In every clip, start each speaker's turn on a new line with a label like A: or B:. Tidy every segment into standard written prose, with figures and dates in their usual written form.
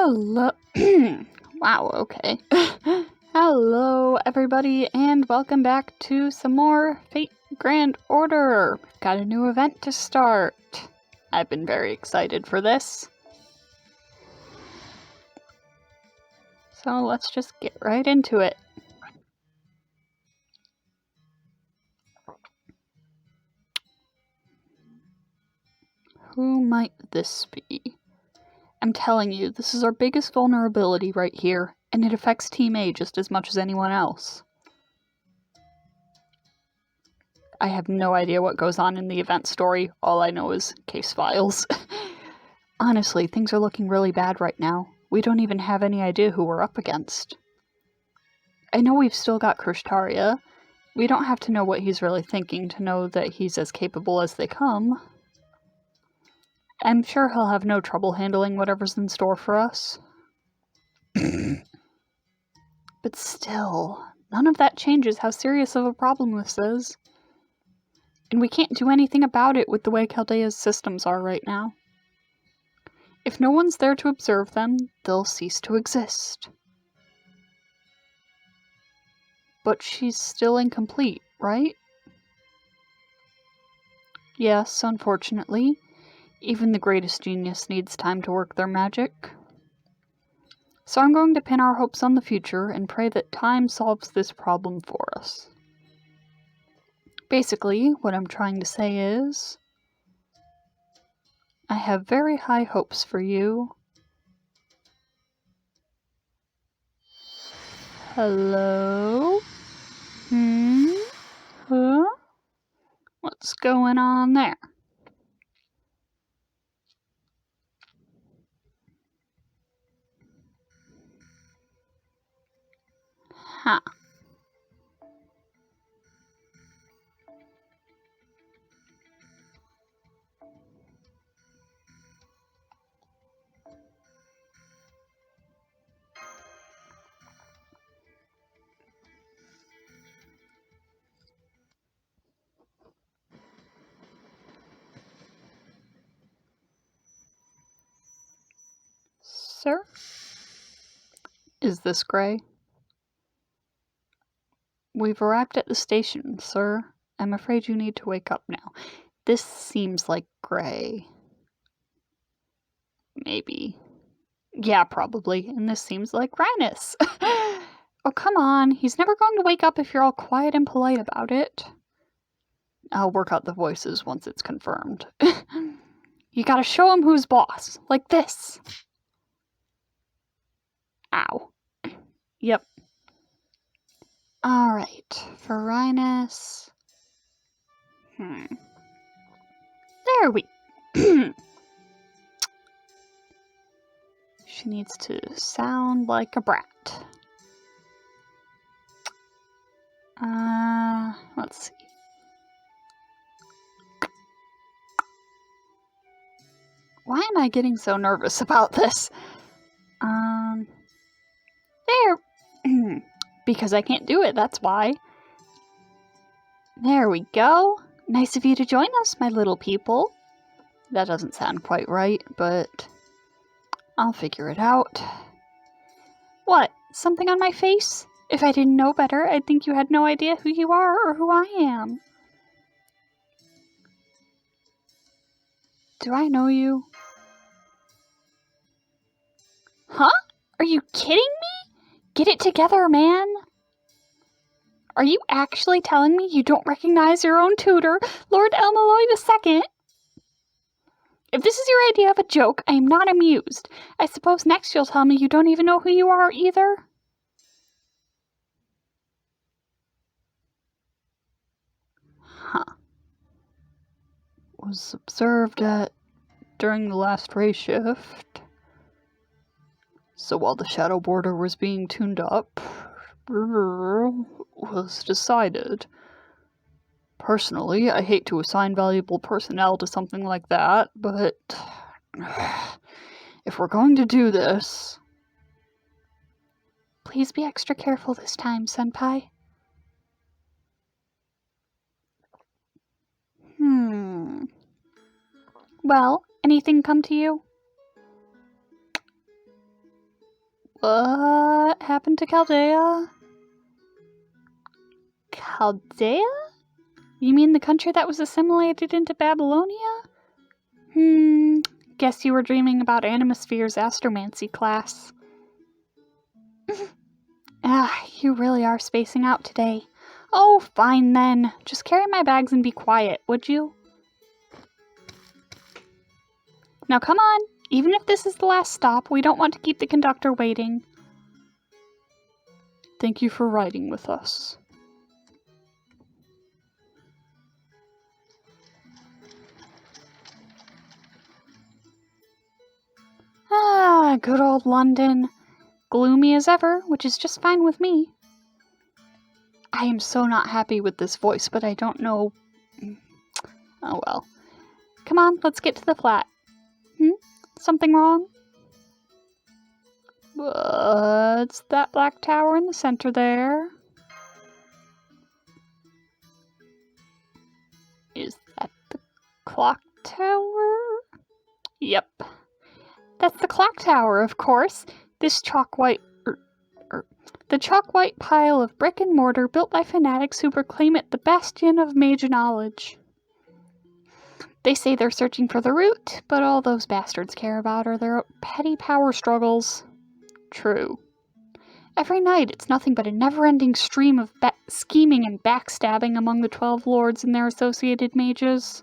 A: Hello. Wow, okay. Hello, everybody, and welcome back to some more Fate Grand Order. Got a new event to start. I've been very excited for this. So let's just get right into it. Who might this be? I'm telling you, this is our biggest vulnerability right here, and it affects Team A just as much as anyone else. I have no idea what goes on in the event story. All I know is case files. Honestly, things are looking really bad right now. We don't even have any idea who we're up against. I know we've still got Krishtaria. We don't have to know what he's really thinking to know that he's as capable as they come. I'm sure he'll have no trouble handling whatever's in store for us. But still, none of that changes how serious of a problem this is. And we can't do anything about it with the way Chaldea's systems are right now. If no one's there to observe them, they'll cease to exist. But she's still incomplete, right? Yes, unfortunately. Even the greatest genius needs time to work their magic. So I'm going to pin our hopes on the future and pray that time solves this problem for us. Basically, what I'm trying to say is, I have very high hopes for you. Hello? Huh? What's going on there? Huh. Sir? Is this Gray? We've arrived at the station, sir. I'm afraid you need to wake up now. This seems like Gray. Maybe. Yeah, probably. And this seems like Reines. Oh, come on. He's never going to wake up if you're all quiet and polite about it. I'll work out the voices once it's confirmed. You gotta show him who's boss. Like this. Ow. Yep. Alright. For Reines. There we... She needs to sound like a brat. Let's see. Why am I getting so nervous about this? There. Because I can't do it, that's why. There we go. Nice of you to join us, my little people. That doesn't sound quite right, but I'll figure it out. What? Something on my face? If I didn't know better, I'd think you had no idea who you are or who I am. Do I know you? Huh? Are you kidding me? Get it together, man. Are you actually telling me you don't recognize your own tutor, Lord El-Melloi II? If this is your idea of a joke, I am not amused. I suppose next you'll tell me you don't even know who you are either? Huh. Was observed during the last race shift. So while the shadow border was being tuned up, was decided. Personally, I hate to assign valuable personnel to something like that, but if we're going to do this... Please be extra careful this time, Senpai. Well, anything come to you? What happened to Chaldea? Chaldea? You mean the country that was assimilated into Babylonia? Guess you were dreaming about Animasphere's astromancy class. You really are spacing out today. Oh, fine then. Just carry my bags and be quiet, would you? Now come on. Even if this is the last stop, we don't want to keep the conductor waiting. Thank you for riding with us. Good old London. Gloomy as ever, which is just fine with me. I am so not happy with this voice, but I don't know... Oh well. Come on, let's get to the flat. Something wrong? What's that black tower in the center there? Is that the clock tower? Yep. That's the clock tower, of course. This the chalk-white pile of brick and mortar built by fanatics who proclaim it the bastion of mage knowledge. They say they're searching for the root, but all those bastards care about are their petty power struggles. True. Every night it's nothing but a never-ending stream of scheming and backstabbing among the 12 lords and their associated mages.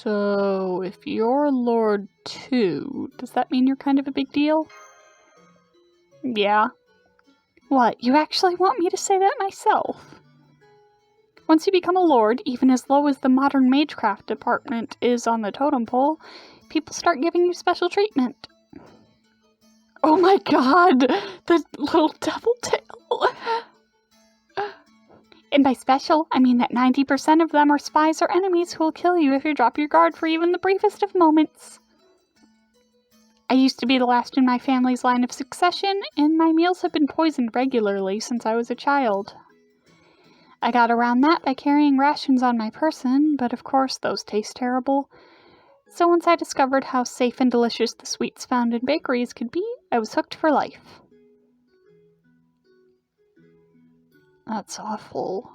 A: So, if you're Lord too, does that mean you're kind of a big deal? Yeah. What, you actually want me to say that myself? Once you become a lord, even as low as the modern magecraft department is on the totem pole, people start giving you special treatment. Oh my god! The little devil tail! And by special, I mean that 90% of them are spies or enemies who will kill you if you drop your guard for even the briefest of moments. I used to be the last in my family's line of succession, and my meals have been poisoned regularly since I was a child. I got around that by carrying rations on my person, but of course those taste terrible. So once I discovered how safe and delicious the sweets found in bakeries could be, I was hooked for life. That's awful.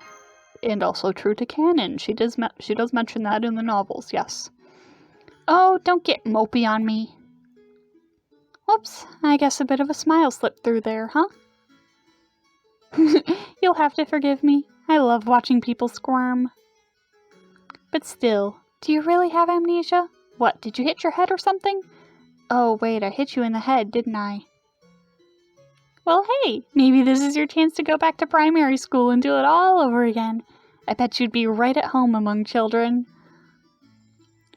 A: And also true to canon. She does mention that in the novels, yes. Oh, don't get mopey on me. Whoops, I guess a bit of a smile slipped through there, huh? You'll have to forgive me. I love watching people squirm. But still, do you really have amnesia? What, did you hit your head or something? Oh, wait, I hit you in the head, didn't I? Well, hey, maybe this is your chance to go back to primary school and do it all over again. I bet you'd be right at home among children.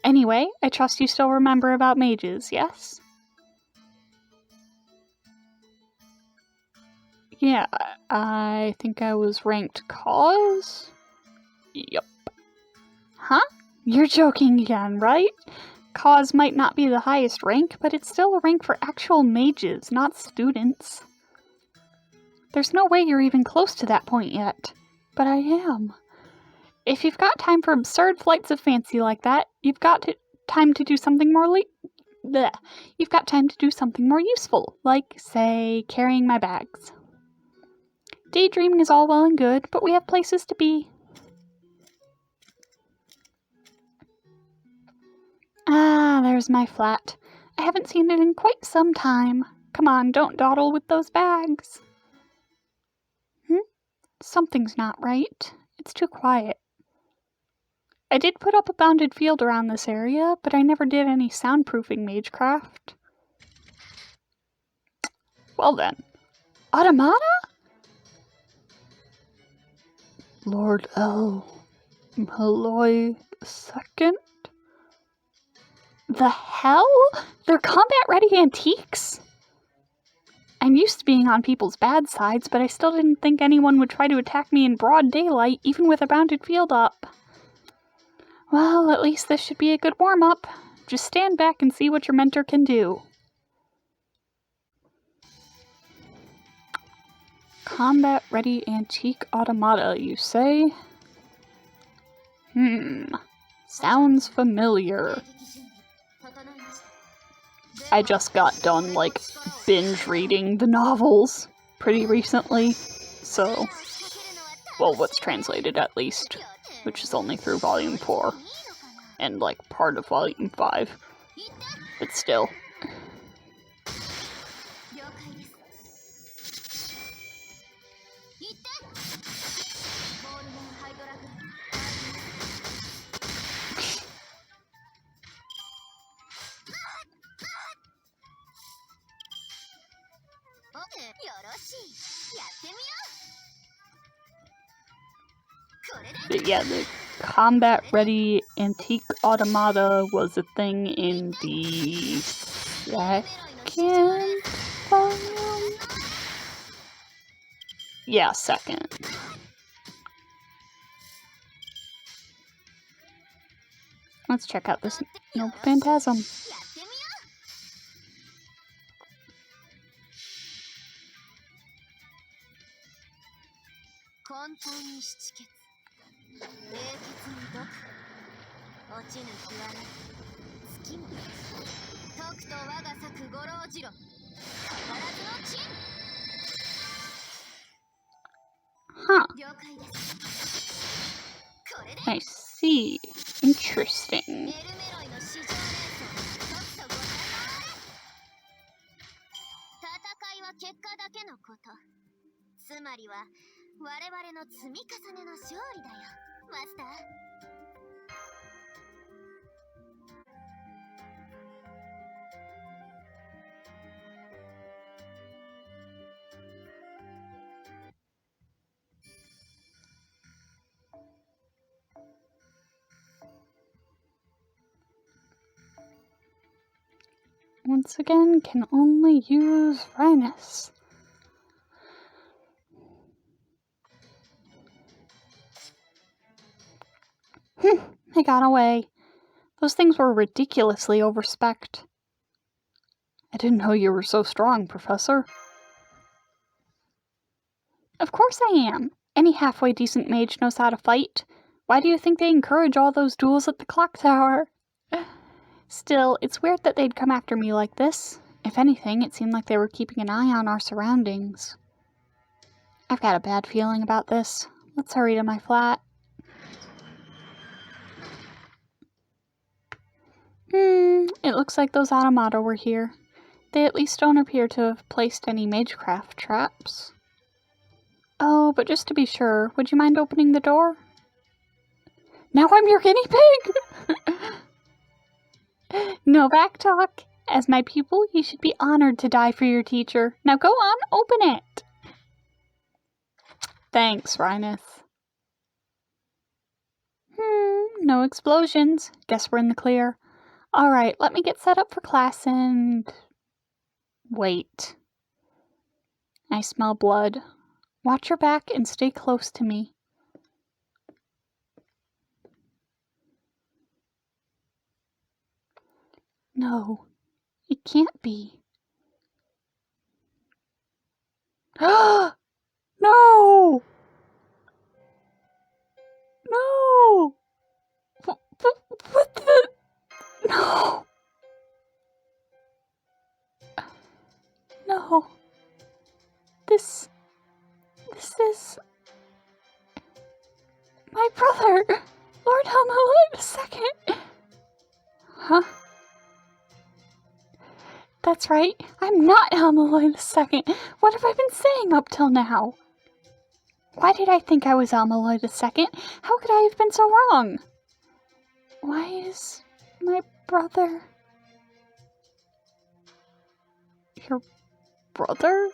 A: Anyway, I trust you still remember about mages, yes? Yeah, I think I was ranked cause? Yup. Huh? You're joking again, right? Cause might not be the highest rank, but it's still a rank for actual mages, not students. There's no way you're even close to that point yet. But I am. If you've got time for absurd flights of fancy like that, you've got time to do something more You've got time to do something more useful, like, say, carrying my bags. Daydreaming is all well and good, but we have places to be. Ah, there's my flat. I haven't seen it in quite some time. Come on, don't dawdle with those bags. Something's not right. It's too quiet. I did put up a bounded field around this area, but I never did any soundproofing magecraft. Well then. Automata? Lord El-Melloi II? The hell? They're combat-ready antiques? I'm used to being on people's bad sides, but I still didn't think anyone would try to attack me in broad daylight, even with a bounded field up. Well, at least this should be a good warm-up. Just stand back and see what your mentor can do. Combat-ready antique automata, you say? Sounds familiar. I just got done, like, binge reading the novels pretty recently, so, well, what's translated at least, which is only through Volume 4, and, like, part of Volume 5, but still. But yeah, the combat-ready antique automata was a thing in the second volume? Yeah, second. Let's check out this Noble Phantasm. Huh. I see. Interesting. Once again, can only use Reines. They got away. Those things were ridiculously overspec'd. I didn't know you were so strong, Professor. Of course I am. Any halfway decent mage knows how to fight. Why do you think they encourage all those duels at the clock tower? Still, it's weird that they'd come after me like this. If anything, it seemed like they were keeping an eye on our surroundings. I've got a bad feeling about this. Let's hurry to my flat. It looks like those automata were here. They at least don't appear to have placed any magecraft traps. Oh, but just to be sure, would you mind opening the door? Now I'm your guinea pig! No back talk. As my pupil, you should be honored to die for your teacher. Now go on, open it! Thanks, Reines. No explosions. Guess we're in the clear. Alright, let me get set up for class and... wait. I smell blood. Watch your back and stay close to me. No, it can't be. No! No! What the? No! No. This is... my brother, Lord El-Melloi II. Huh? That's right, I'm not El-Melloi II. What have I been saying up till now? Why did I think I was El-Melloi II? How could I have been so wrong? Why is my brother... Your brother?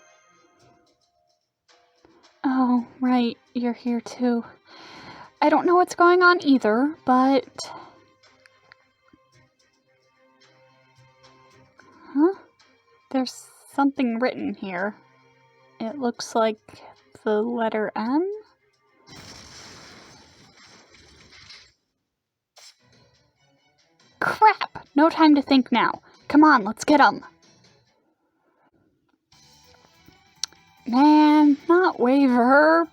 A: Oh, right, you're here too. I don't know what's going on either, but... Huh? There's something written here. It looks like the letter M? Crap! No time to think now. Come on, let's get 'em. Man, not waver.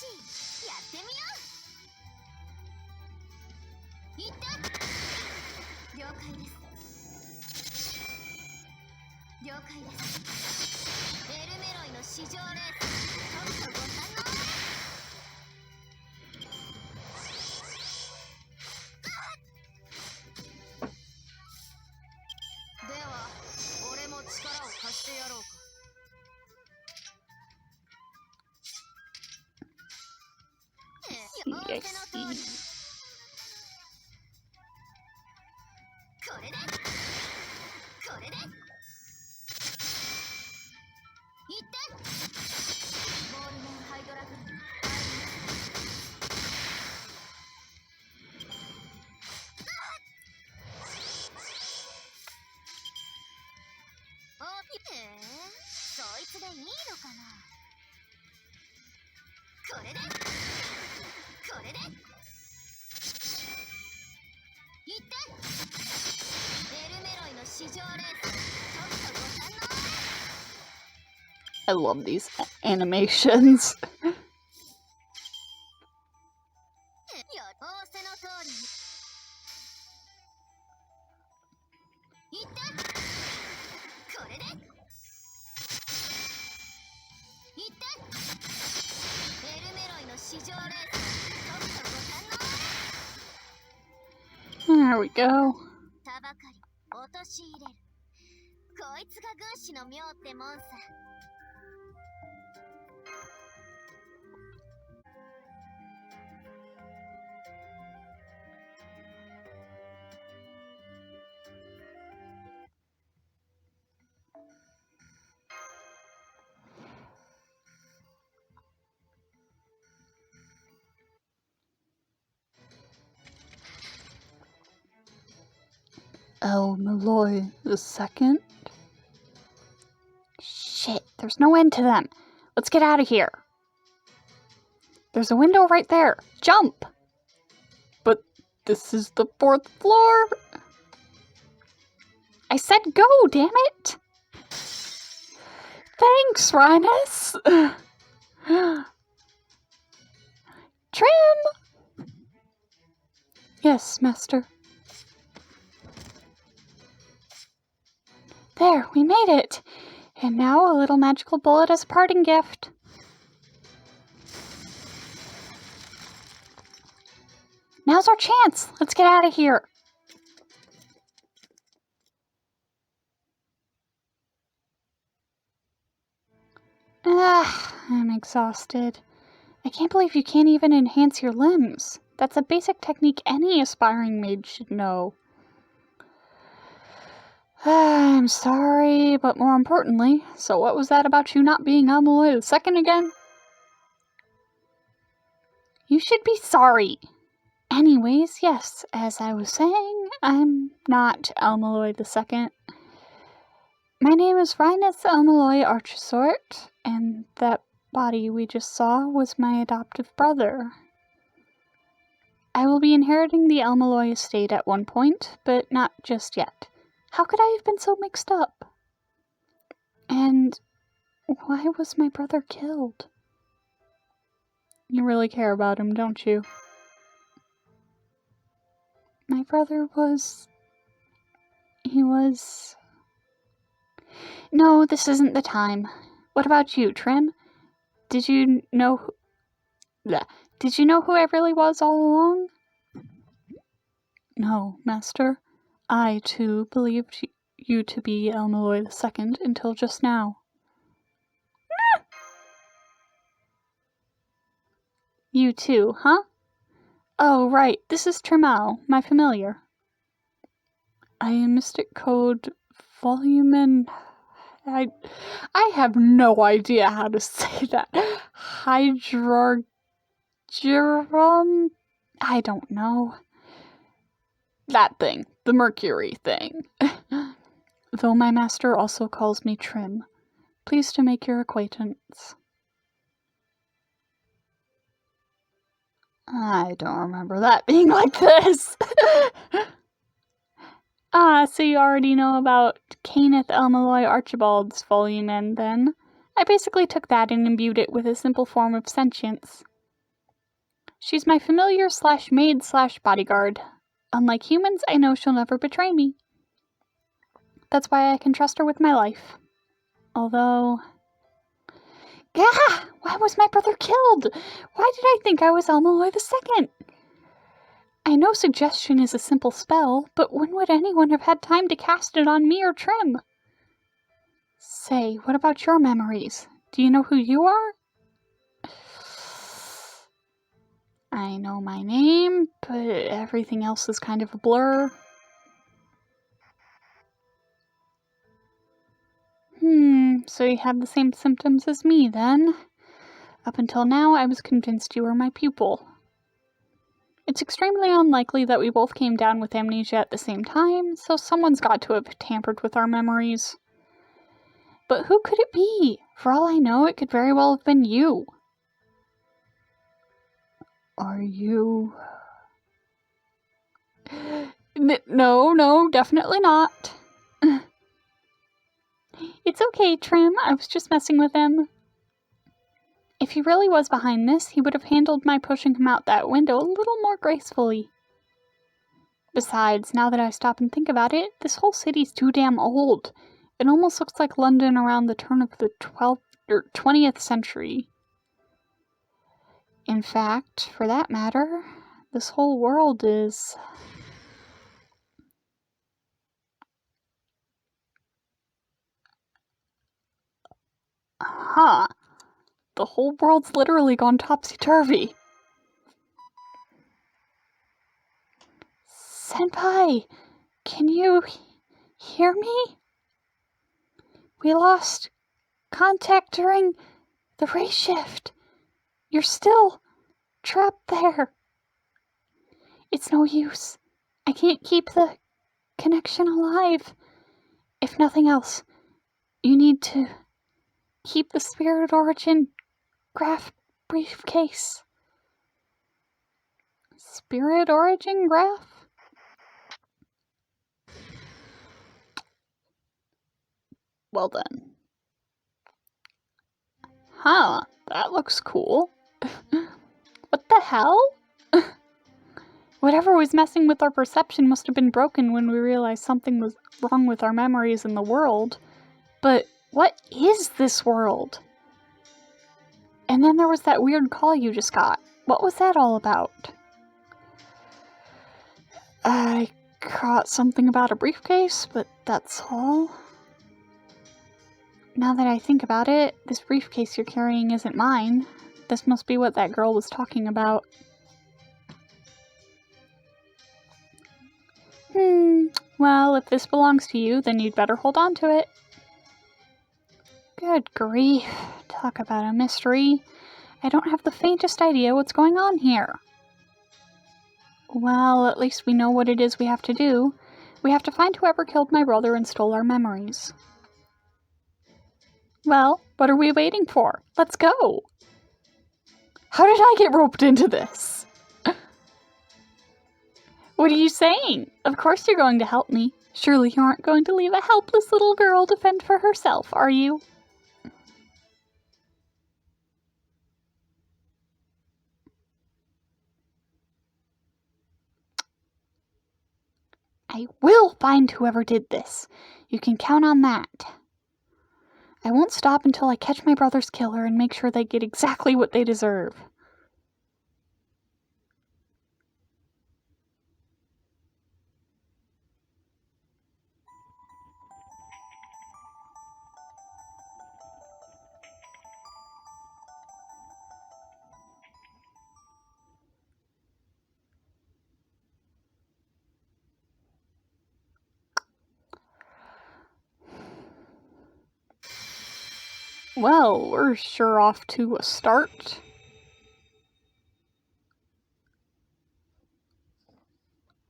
A: I see. I love these animations. There we go. El-Melloi II? Shit, there's no end to them. Let's get out of here. There's a window right there. Jump! But this is the 4th floor. I said go, damn it! Thanks, Reines. Trim! Yes, master. There, we made it! And now a little magical bullet as a parting gift. Now's our chance! Let's get out of here! I'm exhausted. I can't believe you can't even enhance your limbs. That's a basic technique any aspiring mage should know. I'm sorry, but more importantly, so what was that about you not being El-Melloi II again? You should be sorry. Anyways, yes, as I was saying, I'm not El-Melloi II. My name is Reines El-Melloi Archisorte, and that body we just saw was my adoptive brother. I will be inheriting the El-Melloi estate at one point, but not just yet. How could I have been so mixed up? And why was my brother killed? You really care about him, don't you? My brother was... No, this isn't the time. What about you, Trim? Did you know who I really was all along? No, Master. I, too, believed you to be El-Melloi II until just now. You too, huh? Oh, right, this is Trimal, my familiar. I am Mystic Code Volumen... I have no idea how to say that. Hydrogerum? I don't know. That thing. The mercury thing. Though my master also calls me Trim. Pleased to make your acquaintance. I don't remember that being like this. So you already know about Reines El-Melloi Archibalds Volume N then. I basically took that and imbued it with a simple form of sentience. She's my familiar/maid/bodyguard. Unlike humans, I know she'll never betray me. That's why I can trust her with my life. Although... Gah! Why was my brother killed? Why did I think I was El-Melloi II? I know suggestion is a simple spell, but when would anyone have had time to cast it on me or Trim? Say, what about your memories? Do you know who you are? I know my name, but everything else is kind of a blur. So you have the same symptoms as me, then? Up until now, I was convinced you were my pupil. It's extremely unlikely that we both came down with amnesia at the same time, so someone's got to have tampered with our memories. But who could it be? For all I know, it could very well have been you. Are you... No, definitely not. It's okay, Trim. I was just messing with him. If he really was behind this, he would have handled my pushing him out that window a little more gracefully. Besides, now that I stop and think about it, this whole city's too damn old. It almost looks like London around the turn of the 20th century. In fact, for that matter, this whole world is... Huh. The whole world's literally gone topsy-turvy. Senpai, can you hear me? We lost contact during the race shift. You're still trapped there. It's no use. I can't keep the connection alive. If nothing else, you need to keep the Spirit Origin graph briefcase. Spirit Origin graph? Well then. Huh, that looks cool. What the hell? Whatever was messing with our perception must have been broken when we realized something was wrong with our memories in the world. But what is this world? And then there was that weird call you just got. What was that all about? I caught something about a briefcase, but that's all. Now that I think about it, this briefcase you're carrying isn't mine. This must be what that girl was talking about. Well, if this belongs to you, then you'd better hold on to it. Good grief. Talk about a mystery. I don't have the faintest idea what's going on here. Well, at least we know what it is we have to do. We have to find whoever killed my brother and stole our memories. Well, what are we waiting for? Let's go! How did I get roped into this? What are you saying? Of course you're going to help me. Surely you aren't going to leave a helpless little girl to fend for herself, are you? I will find whoever did this. You can count on that. I won't stop until I catch my brother's killer and make sure they get exactly what they deserve. Well, we're sure off to a start.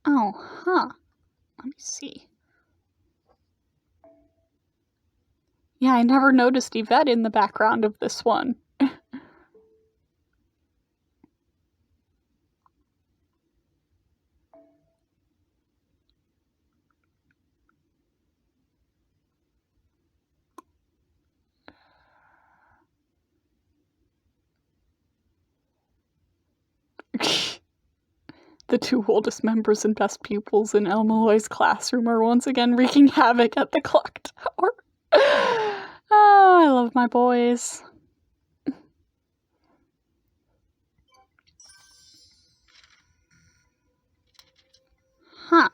A: Oh, huh. Let me see. Yeah, I never noticed Yvette in the background of this one. The two oldest members and best pupils in El-Melloi's classroom are once again wreaking havoc at the clock tower. Oh, I love my boys. Huh.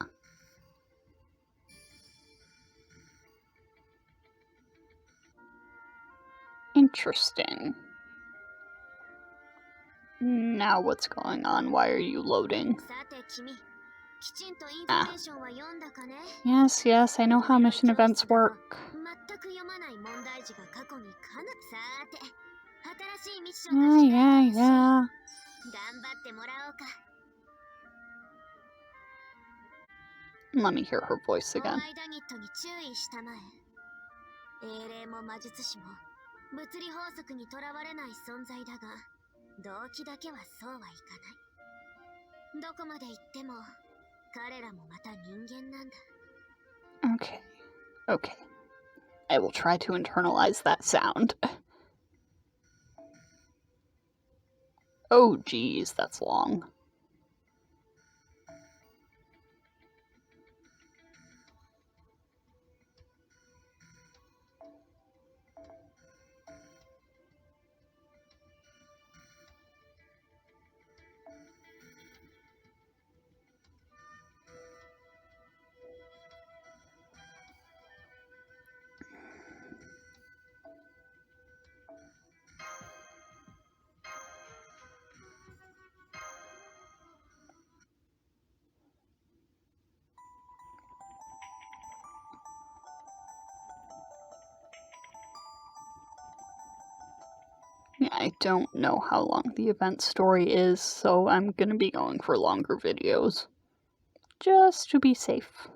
A: Interesting. Now what's going on? Why are you loading? Ah. Yes, I know how mission events work. Yeah. Let me hear her voice again. Okay. I will try to internalize that sound. Oh, geez, that's long. I don't know how long the event story is, so I'm gonna be going for longer videos. Just to be safe.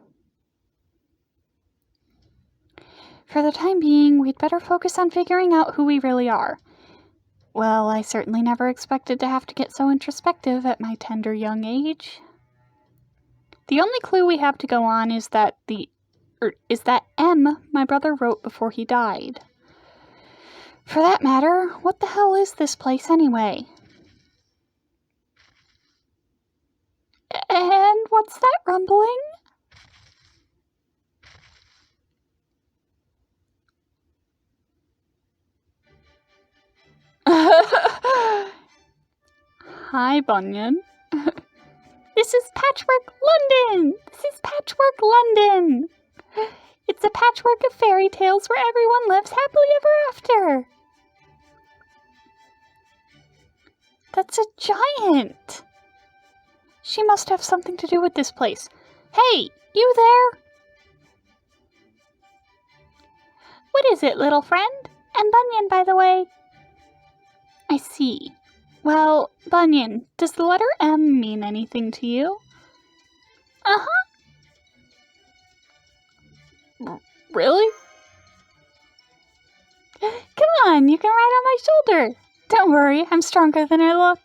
A: For the time being, we'd better focus on figuring out who we really are. Well, I certainly never expected to have to get so introspective at my tender young age. The only clue we have to go on is that M my brother wrote before he died. For that matter, what the hell is this place anyway? And what's that rumbling? Hi, Bunyan. This is Patchwork London! It's a patchwork of fairy tales where everyone lives happily ever after. That's a giant. She must have something to do with this place. Hey, you there? What is it, little friend? I'm Bunyan, by the way. I see. Well, Bunyan, does the letter M mean anything to you? Uh-huh. Really? Come on, you can ride on my shoulder. Don't worry, I'm stronger than I look.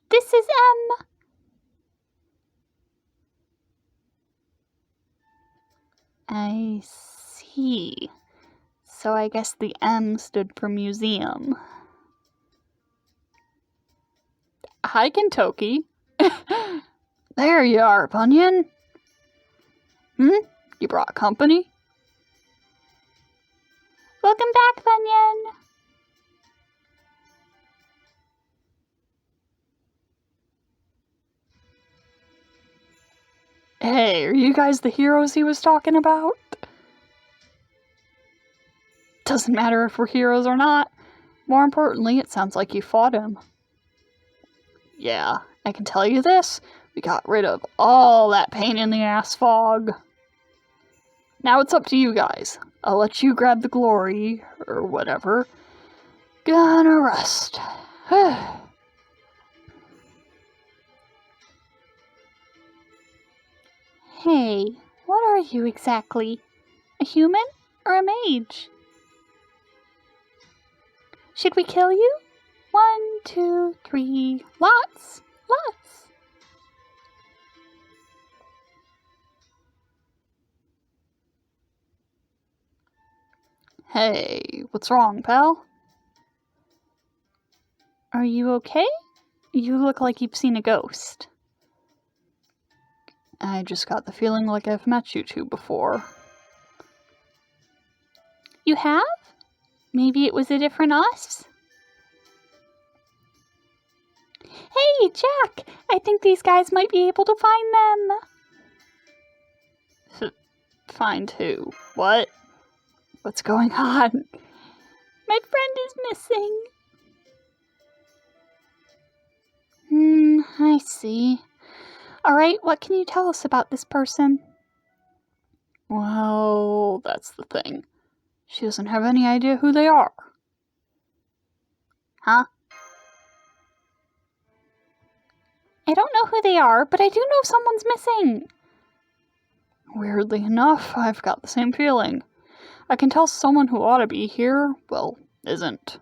A: This is M. I see. So I guess the M stood for museum. Hi, Kentucky. There you are, Bunyan. You brought company? Welcome back, Bunyan. Hey, are you guys the heroes he was talking about? Doesn't matter if we're heroes or not. More importantly, it sounds like you fought him. Yeah, I can tell you this. We got rid of all that pain in the ass fog. Now it's up to you guys. I'll let you grab the glory, or whatever. Gonna rest. Hey, what are you exactly? A human or a mage? Should we kill you? 1, 2, 3, lots. Hey, what's wrong, pal? Are you okay? You look like you've seen a ghost. I just got the feeling like I've met you two before. You have? Maybe it was a different us? Hey, Jack! I think these guys might be able to find them. Find who? What? What's going on? My friend is missing. I see. Alright, what can you tell us about this person? Well, that's the thing. She doesn't have any idea who they are. Huh? I don't know who they are, but I do know someone's missing. Weirdly enough, I've got the same feeling. I can tell someone who ought to be here, well, isn't.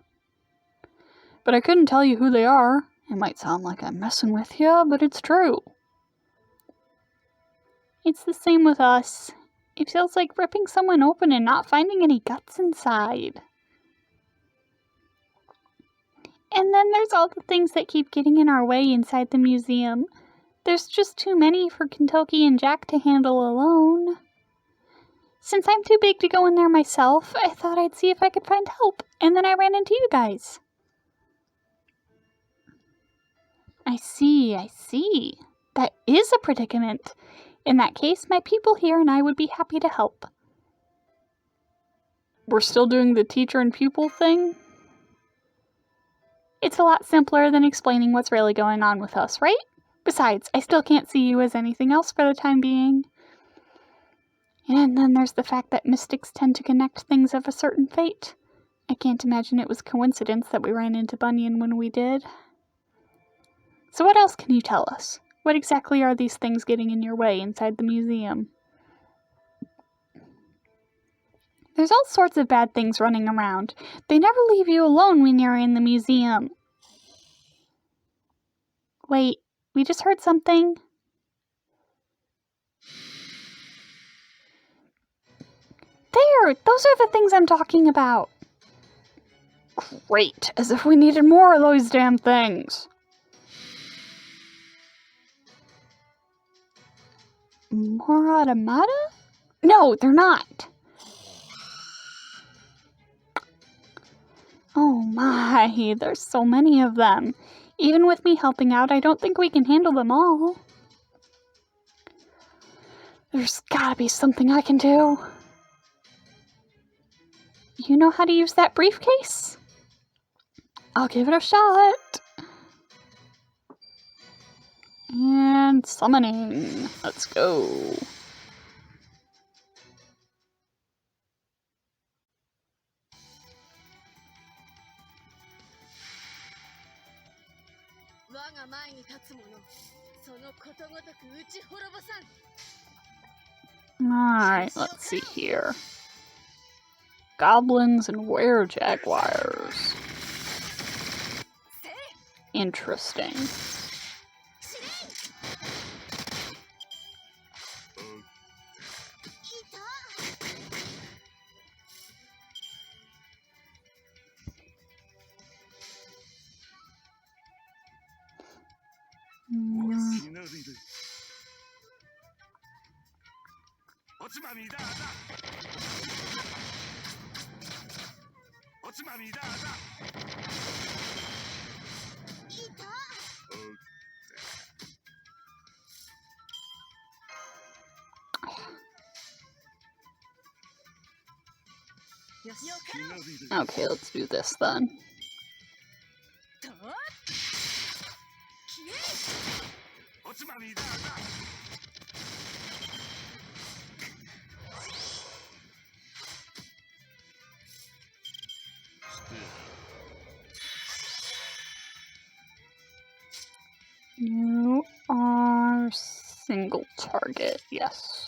A: But I couldn't tell you who they are. It might sound like I'm messing with you, but it's true. It's the same with us. It feels like ripping someone open and not finding any guts inside. And then there's all the things that keep getting in our way inside the museum. There's just too many for Kentucky and Jack to handle alone. Since I'm too big to go in there myself, I thought I'd see if I could find help, and then I ran into you guys. I see. That is a predicament. In that case, my people here and I would be happy to help. We're still doing the teacher and pupil thing? It's a lot simpler than explaining what's really going on with us, right? Besides, I still can't see you as anything else for the time being. And then there's the fact that mystics tend to connect things of a certain fate. I can't imagine it was coincidence that we ran into Bunyan when we did. So what else can you tell us? What exactly are these things getting in your way inside the museum? There's all sorts of bad things running around. They never leave you alone when you're in the museum. Wait, we just heard something. There! Those are the things I'm talking about! Great! As if we needed more of those damn things! More automata? No, they're not! Oh my, there's so many of them. Even with me helping out, I don't think we can handle them all. There's gotta be something I can do. You know how to use that briefcase? I'll give it a shot. And summoning. Let's go. Alright, let's see here. Goblins and were-jaguars. Interesting. Okay, let's do this then. You are single target, yes.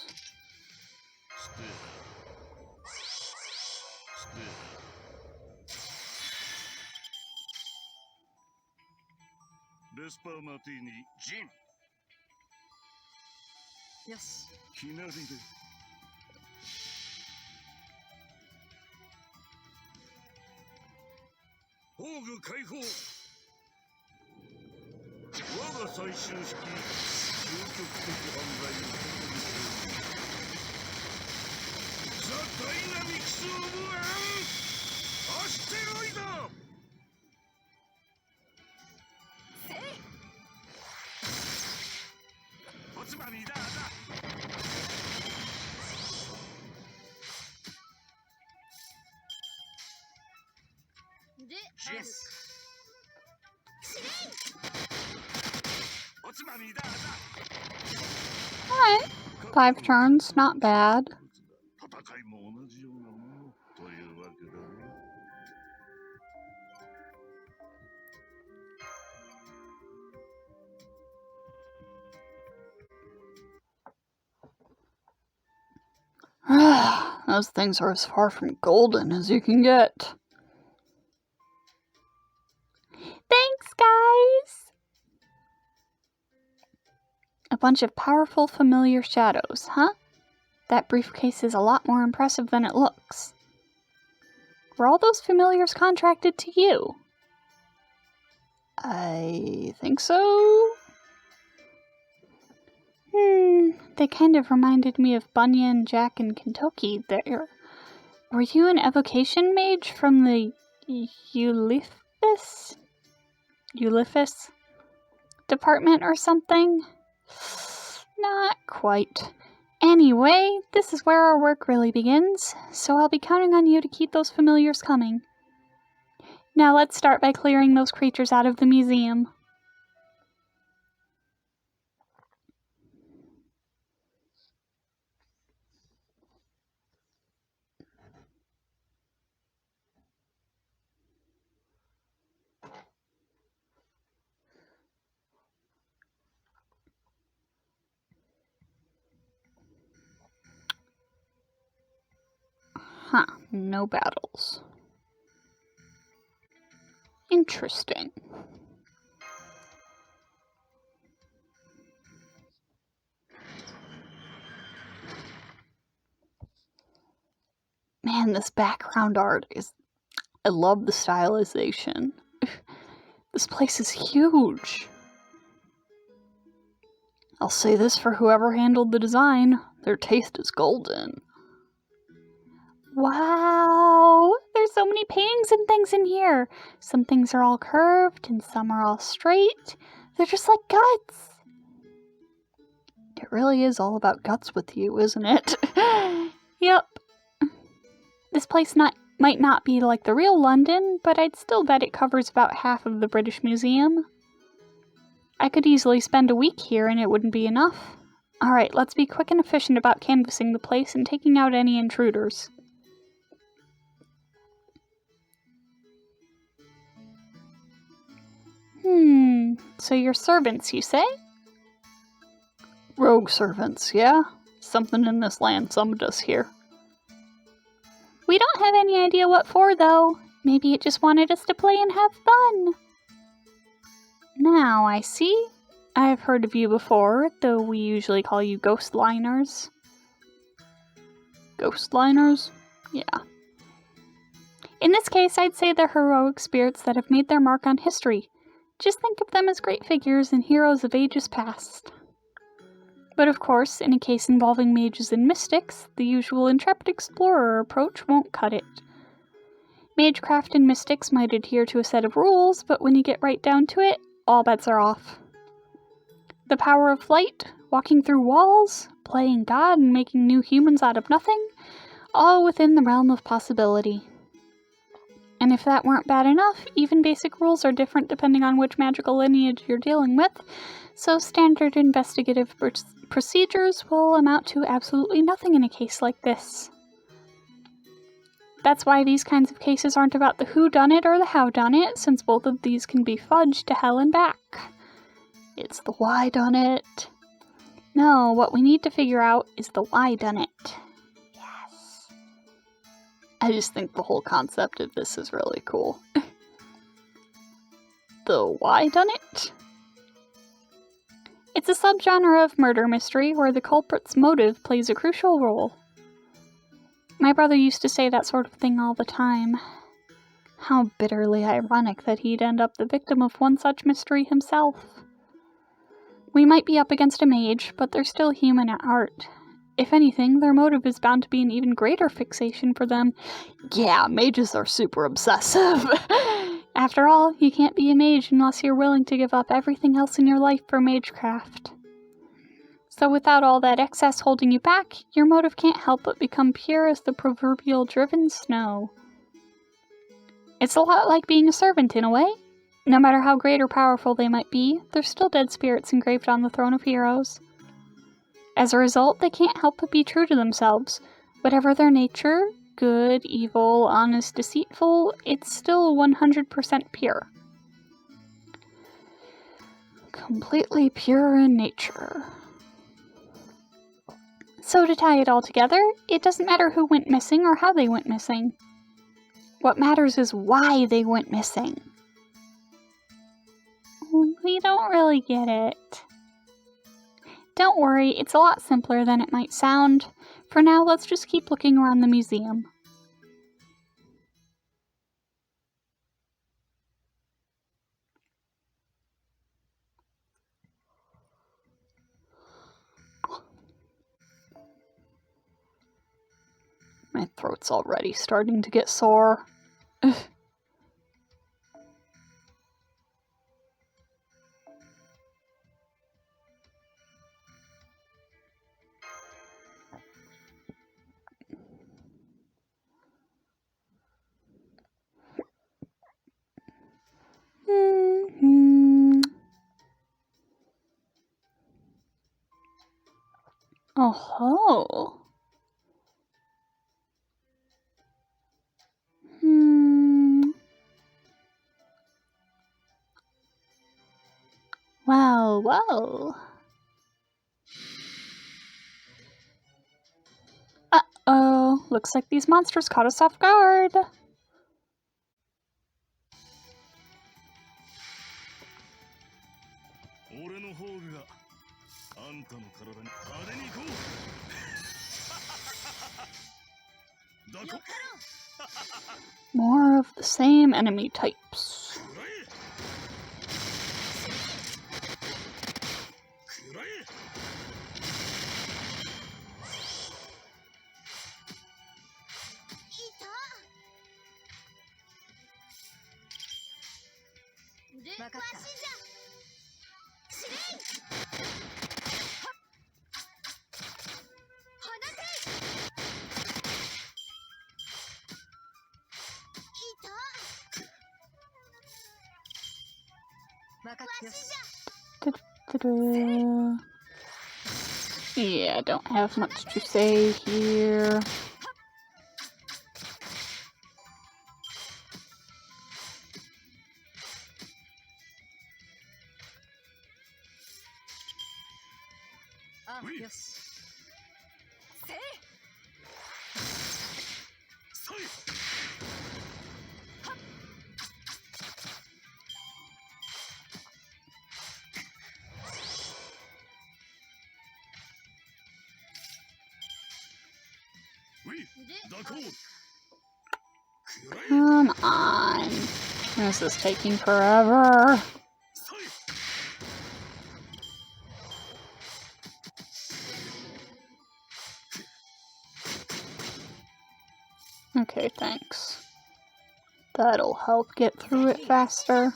B: Yes.
A: Alright, 5 turns, not bad. Those things are as far from golden as you can get. Thanks, guys! A bunch of powerful, familiar shadows, huh? That briefcase is a lot more impressive than it looks. Were all those familiars contracted to you? I think so. They kind of reminded me of Bunyan, Jack, and Kentucky there. Were you an evocation mage from the Uliphis department or something? Not quite. Anyway, this is where our work really begins, so I'll be counting on you to keep those familiars coming. Now let's start by clearing those creatures out of the museum. Huh, no battles. Interesting. Man, this background art is... I love the stylization. This place is huge. I'll say this for whoever handled the design. Their taste is golden. Wow! There's so many paintings and things in here. Some things are all curved and some are all straight. They're just like guts. It really is all about guts with you, isn't it? Yep. This place might not be like the real London, but I'd still bet it covers about half of the British Museum. I could easily spend a week here and it wouldn't be enough. Alright, let's be quick and efficient about canvassing the place and taking out any intruders. So you're servants, you say? Rogue servants, yeah? Something in this land summoned us here. We don't have any idea what for, though. Maybe it just wanted us to play and have fun. Now, I see. I've heard of you before, though we usually call you ghost liners. Ghost liners? Yeah. In this case, I'd say they're heroic spirits that have made their mark on history. Just think of them as great figures and heroes of ages past. But of course, in a case involving mages and mystics, the usual intrepid explorer approach won't cut it. Magecraft and mystics might adhere to a set of rules, but when you get right down to it, all bets are off. The power of flight, walking through walls, playing God and making new humans out of nothing, all within the realm of possibility. And if that weren't bad enough, even basic rules are different depending on which magical lineage you're dealing with, so standard investigative procedures will amount to absolutely nothing in a case like this. That's why these kinds of cases aren't about the whodunit or the howdunit, since both of these can be fudged to hell and back. It's the whydunit. No, what we need to figure out is the whydunit. Yes. I just think the whole concept of this is really cool. The whydunit? It's a subgenre of murder mystery where the culprit's motive plays a crucial role. My brother used to say that sort of thing all the time. How bitterly ironic that he'd end up the victim of one such mystery himself. We might be up against a mage, but they're still human at heart. If anything, their motive is bound to be an even greater fixation for them. Yeah, mages are super obsessive. After all, you can't be a mage unless you're willing to give up everything else in your life for magecraft. So without all that excess holding you back, your motive can't help but become pure as the proverbial driven snow. It's a lot like being a servant in a way. No matter how great or powerful they might be, they're still dead spirits engraved on the throne of heroes. As a result, they can't help but be true to themselves. Whatever their nature, good, evil, honest, deceitful, it's still 100% pure. Completely pure in nature. So to tie it all together, it doesn't matter who went missing or how they went missing. What matters is why they went missing. We don't really get it. Don't worry, it's a lot simpler than it might sound. For now, let's just keep looking around the museum. My throat's already starting to get sore. Ugh. Oh-ho. Well, well. Uh-oh. Looks like these monsters caught us off guard. More of the same enemy types. Yeah, don't have much to say here. Come on. This is taking forever. Okay, thanks. That'll help get through it faster.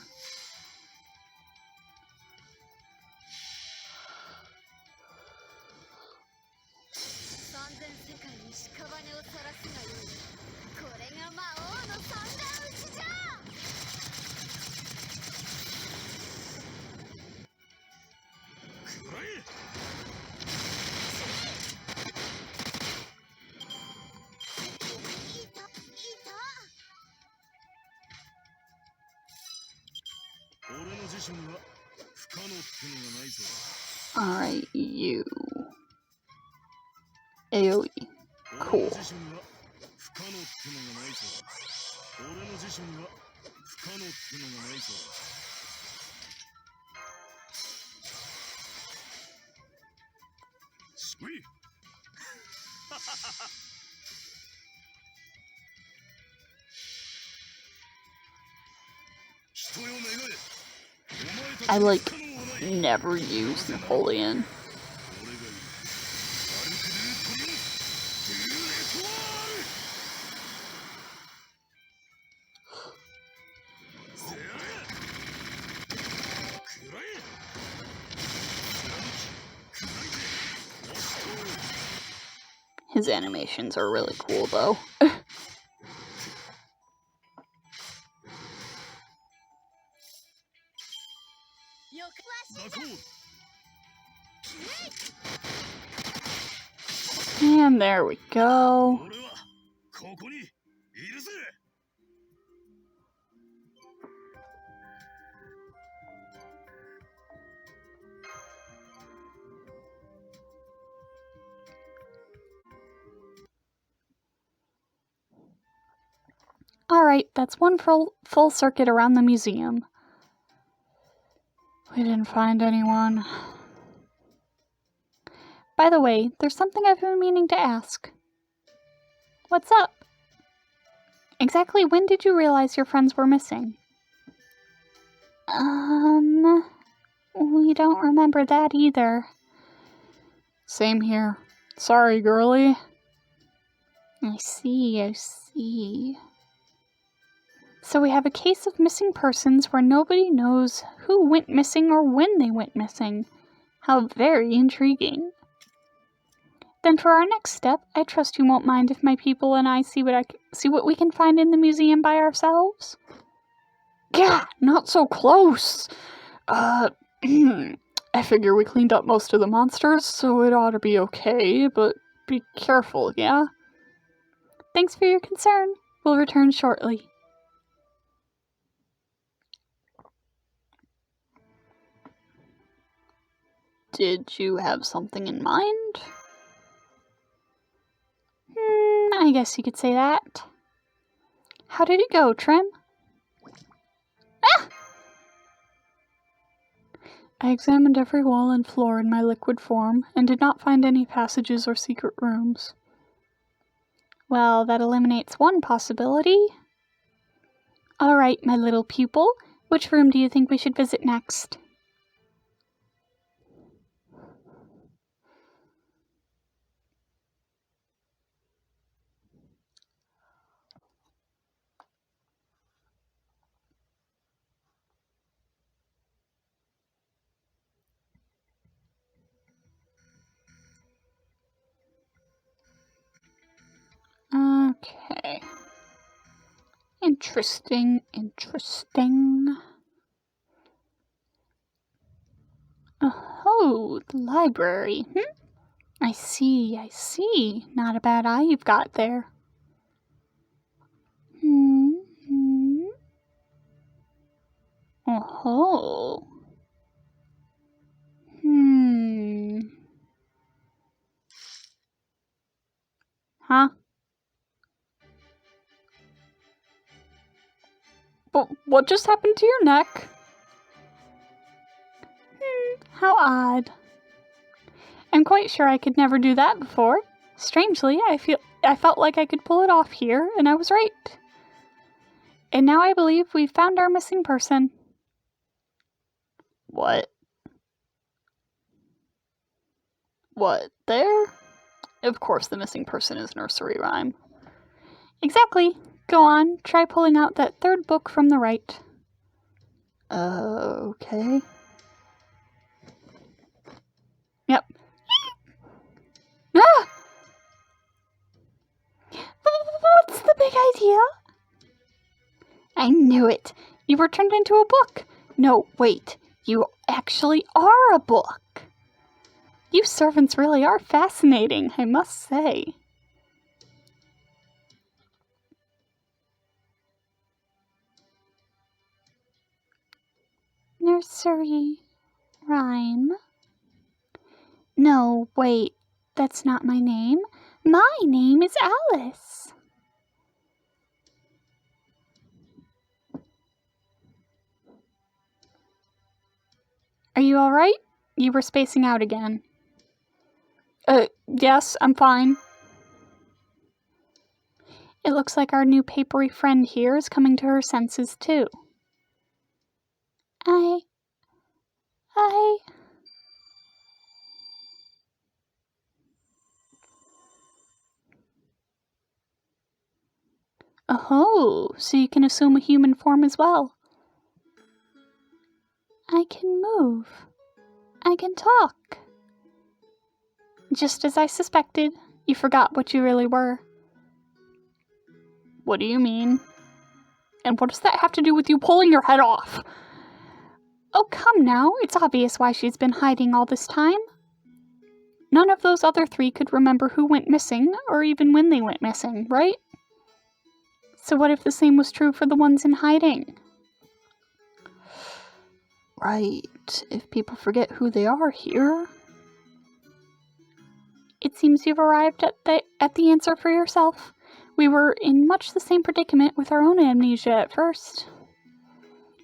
A: Alright, you. AoE. Cool. I like Never use Napoleon. His animations are really cool, though. And there we go. Alright, that's one full circuit around the museum. We didn't find anyone. By the way, there's something I've been meaning to ask. What's up? Exactly when did you realize your friends were missing? We don't remember that either. Same here. Sorry, girlie. I see. So we have a case of missing persons where nobody knows who went missing or when they went missing. How very intriguing. Then for our next step, I trust you won't mind if my people and I see what we can find in the museum by ourselves? Gah, not so close! I figure we cleaned up most of the monsters, so it ought to be okay, but be careful, yeah? Thanks for your concern. We'll return shortly. Did you have something in mind? I guess you could say that. How did it go, Trim? Ah! I examined every wall and floor in my liquid form, and did not find any passages or secret rooms. Well, that eliminates one possibility. Alright, my little pupil, which room do you think we should visit next? Okay. Interesting. Oh, the library. I see. Not a bad eye you've got there. Oh. Huh? But what just happened to your neck? How odd. I'm quite sure I could never do that before. Strangely, I felt like I could pull it off here, and I was right. And now I believe we've found our missing person. What? What, there? Of course the missing person is nursery rhyme. Exactly. Go on, try pulling out that third book from the right. Okay. Yep. Ah! What's the big idea? I knew it. You were turned into a book. No, wait. You actually are a book. You servants really are fascinating, I must say. Nursery rhyme? No, wait. That's not my name. My name is Alice. Are you alright? You were spacing out again. Yes, I'm fine. It looks like our new papery friend here is coming to her senses, too. Oh, so you can assume a human form as well. I can move. I can talk. Just as I suspected, you forgot what you really were. What do you mean? And what does that have to do with you pulling your head off? Oh, come now, it's obvious why she's been hiding all this time. None of those other three could remember who went missing, or even when they went missing, right? So what if the same was true for the ones in hiding? Right, if people forget who they are here. It seems you've arrived at the answer for yourself. We were in much the same predicament with our own amnesia at first.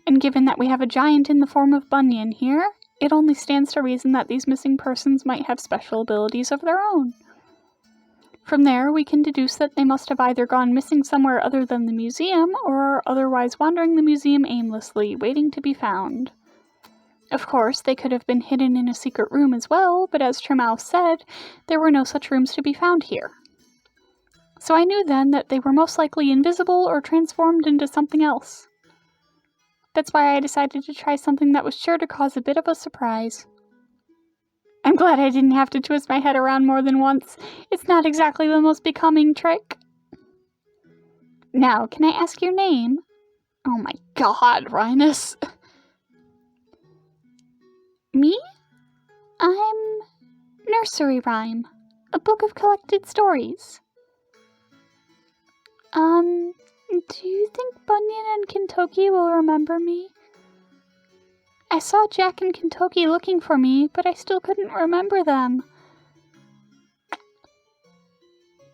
A: And given that we have a giant in the form of Bunyan here, it only stands to reason that these missing persons might have special abilities of their own. From there, we can deduce that they must have either gone missing somewhere other than the museum, or are otherwise wandering the museum aimlessly, waiting to be found. Of course, they could have been hidden in a secret room as well, but as Tremau said, there were no such rooms to be found here. So I knew then that they were most likely invisible or transformed into something else. That's why I decided to try something that was sure to cause a bit of a surprise. I'm glad I didn't have to twist my head around more than once. It's not exactly the most becoming trick. Now, can I ask your name? Oh my god, Reines. Me? I'm Nursery Rhyme, a book of collected stories. Do you think Bunyan and Kentucky will remember me? I saw Jack and Kentucky looking for me, but I still couldn't remember them.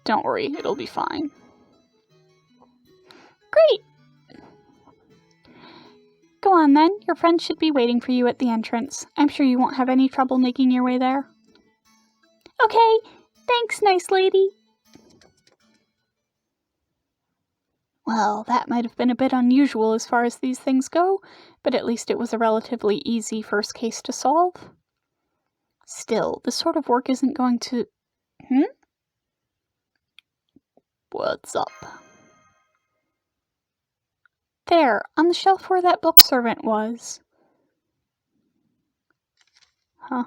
A: Don't worry, it'll be fine. Great! Go on then, your friends should be waiting for you at the entrance. I'm sure you won't have any trouble making your way there. Okay, thanks, nice lady. Well, that might have been a bit unusual as far as these things go, but at least it was a relatively easy first case to solve. Still, this sort of work isn't going to... What's up? There, on the shelf where that book servant was. Huh?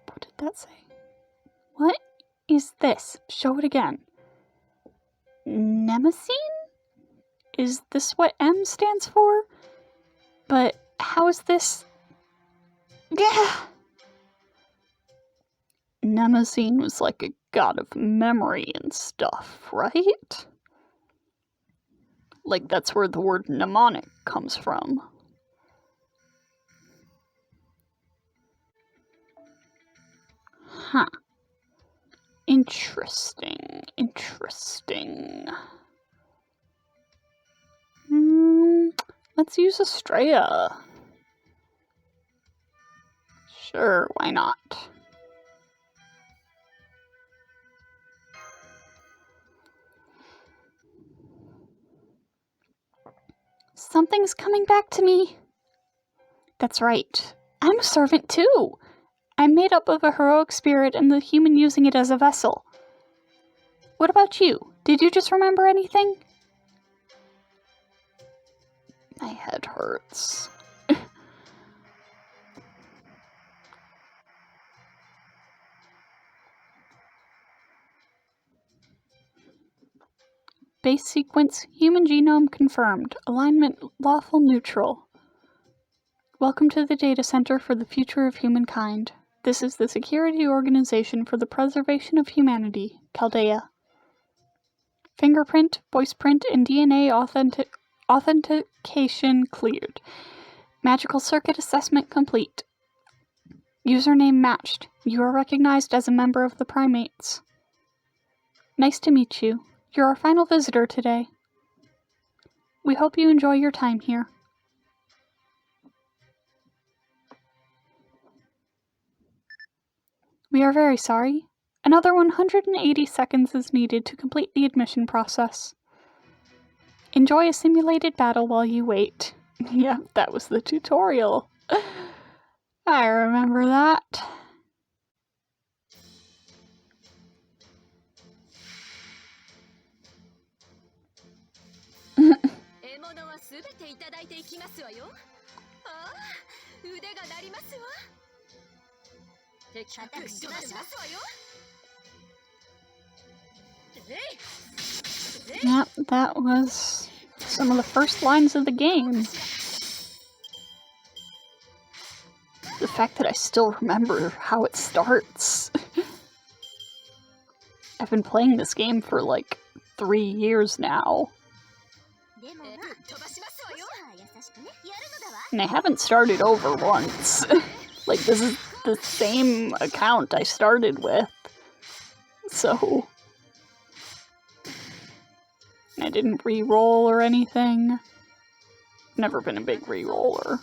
A: What did that say? What is this? Show it again. Nemesine? Is this what M stands for? But how is this... Yeah! Nemesine was like a god of memory and stuff, right? Like that's where the word mnemonic comes from. Huh. Interesting. Let's use Estrella. Sure, why not? Something's coming back to me. That's right. I'm a servant too. I'm made up of a heroic spirit and the human using it as a vessel. What about you? Did you just remember anything? My head hurts. Base sequence, human genome confirmed. Alignment lawful neutral. Welcome to the data center for the future of humankind. This is the Security Organization for the Preservation of Humanity, Chaldea. Fingerprint, voiceprint, and DNA authentication cleared. Magical circuit assessment complete. Username matched. You are recognized as a member of the primates. Nice to meet you. You're our final visitor today. We hope you enjoy your time here. We are very sorry. Another 180 seconds is needed to complete the admission process. Enjoy a simulated battle while you wait. Yeah, that was the tutorial. I remember that. Yep, that was some of the first lines of the game. The fact that I still remember how it starts. I've been playing this game for like 3 years now. And I haven't started over once. Like, this is the same account I started with. So... I didn't re-roll or anything. Never been a big re-roller.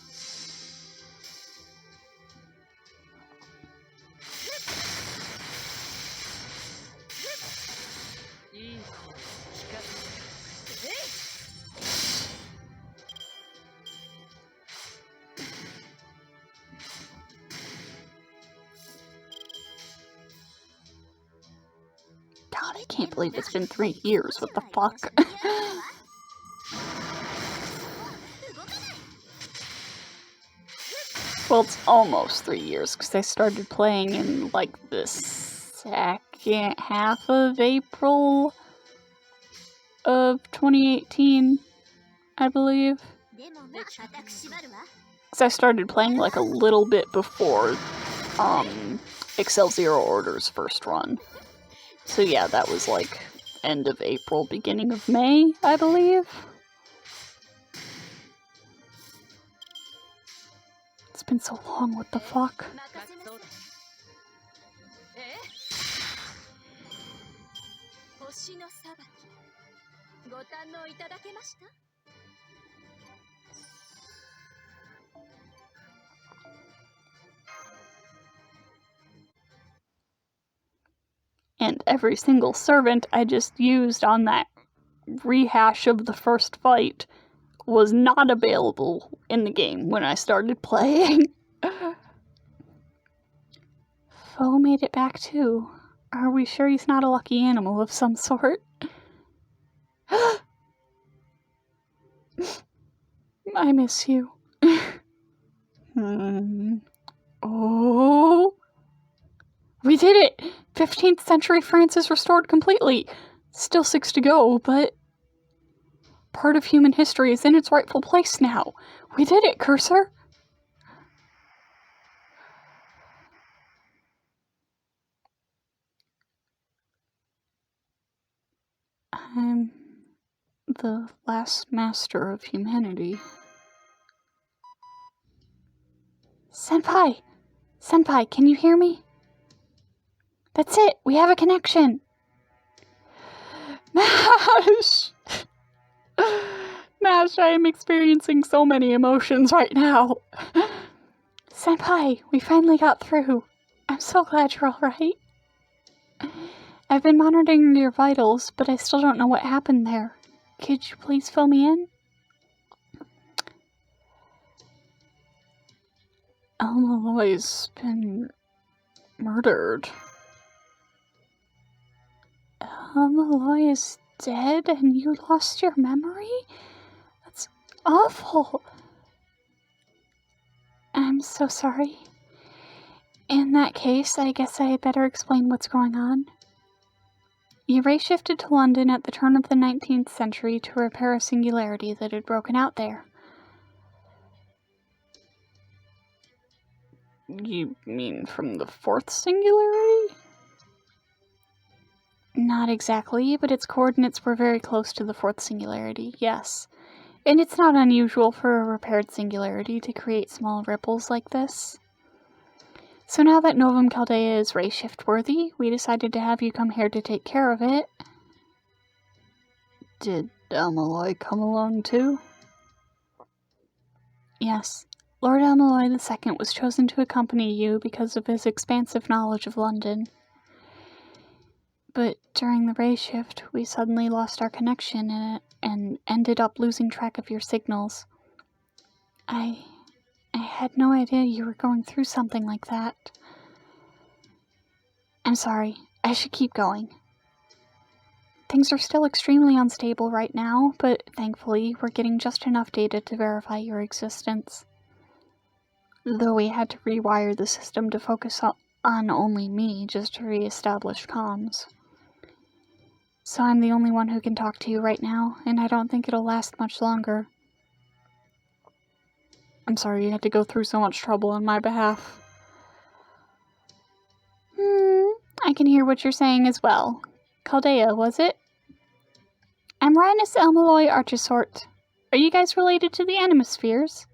A: God, I can't believe it's been 3 years. What the fuck? Well, it's almost 3 years, because I started playing in, like, the second half of April of 2018, I believe. Because I started playing, like, a little bit before, Excelsior Order's first run. So yeah, that was, like, end of April, beginning of May, I believe. It's been so long, what the fuck? And every single servant I just used on that rehash of the first fight was not available in the game when I started playing. Foe made it back too. Are we sure he's not a lucky animal of some sort? I miss you. Oh. We did it! 15th century France is restored completely. Still 6 to go, but part of human history is in its rightful place now. We did it, Cursor! I'm the last master of humanity. Senpai! Senpai, can you hear me? That's it! We have a connection! Mash! Mash, I am experiencing so many emotions right now. Senpai, we finally got through. I'm so glad you're alright. I've been monitoring your vitals, but I still don't know what happened there. Could you please fill me in? El-Melloi's been murdered. El-Melloi is dead and you lost your memory? That's awful. I'm so sorry. In that case, I guess I had better explain what's going on. You ray-shifted to London at the turn of the 19th century to repair a singularity that had broken out there. You mean from the 4th singularity? Not exactly, but its coordinates were very close to the 4th singularity, yes. And it's not unusual for a repaired singularity to create small ripples like this. So now that Novum Chaldea is ray-shift worthy, we decided to have you come here to take care of it. Did El-Melloi come along too? Yes. Lord El-Melloi II was chosen to accompany you because of his expansive knowledge of London. But during the ray shift, we suddenly lost our connection and ended up losing track of your signals. I had no idea you were going through something like that. I'm sorry. I should keep going. Things are still extremely unstable right now, but thankfully we're getting just enough data to verify your existence. Though we had to rewire the system to focus on only me just to re-establish comms. So I'm the only one who can talk to you right now, and I don't think it'll last much longer. I'm sorry you had to go through so much trouble on my behalf. I can hear what you're saying as well. Chaldea, was it? I'm Reines El-Melloi Archisorte. Are you guys related to the Animospheres?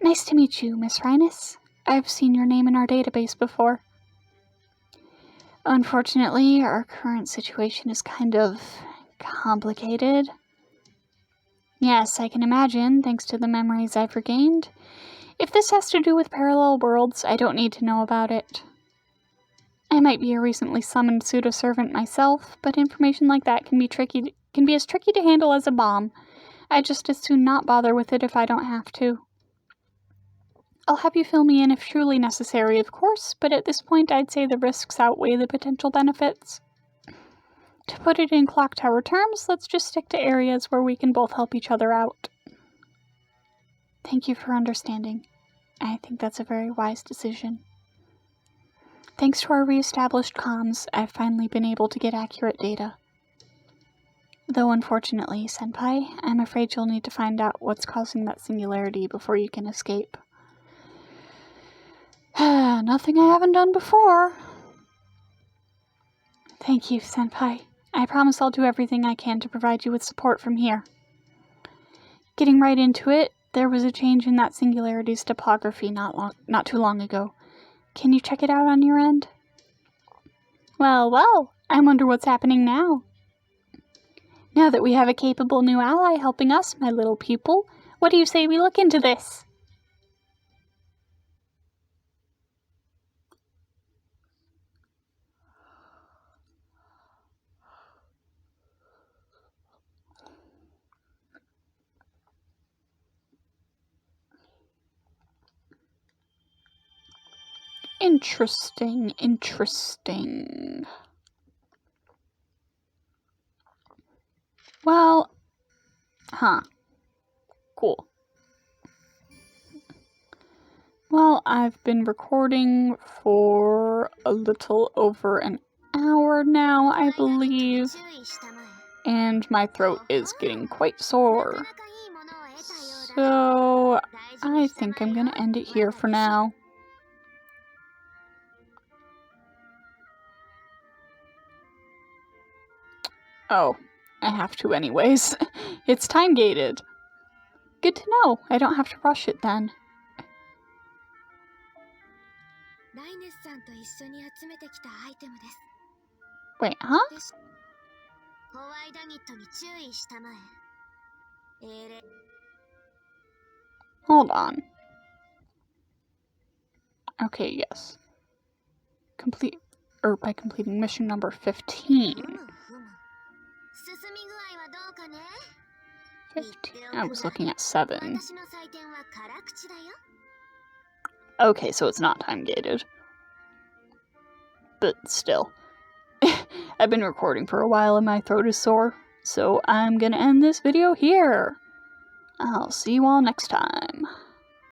A: Nice to meet you, Miss Reines. I've seen your name in our database before. Unfortunately, our current situation is kind of complicated. Yes, I can imagine, thanks to the memories I've regained. If this has to do with parallel worlds, I don't need to know about it. I might be a recently summoned pseudo-servant myself, but information like that can be as tricky to handle as a bomb. I'd just as soon not bother with it if I don't have to. I'll have you fill me in if truly necessary, of course, but at this point I'd say the risks outweigh the potential benefits. To put it in clock tower terms, let's just stick to areas where we can both help each other out. Thank you for understanding. I think that's a very wise decision. Thanks to our re-established comms, I've finally been able to get accurate data. Though unfortunately, Senpai, I'm afraid you'll need to find out what's causing that singularity before you can escape. Nothing I haven't done before. Thank you, Senpai. I promise I'll do everything I can to provide you with support from here. Getting right into it, there was a change in that singularity's topography not too long ago. Can you check it out on your end? Well, I wonder what's happening now. Now that we have a capable new ally helping us, my little pupil, what do you say we look into this? Interesting. Well, cool. Well, I've been recording for a little over an hour now, I believe, and my throat is getting quite sore. So, I think I'm gonna end it here for now. Oh, I have to anyways. It's time-gated. Good to know. I don't have to rush it then. Wait, huh? Hold on. Okay, yes. By completing mission number 15. 15. I was looking at 7. Okay, so it's not time-gated. But still. I've been recording for a while and my throat is sore, so I'm gonna end this video here. I'll see you all next time.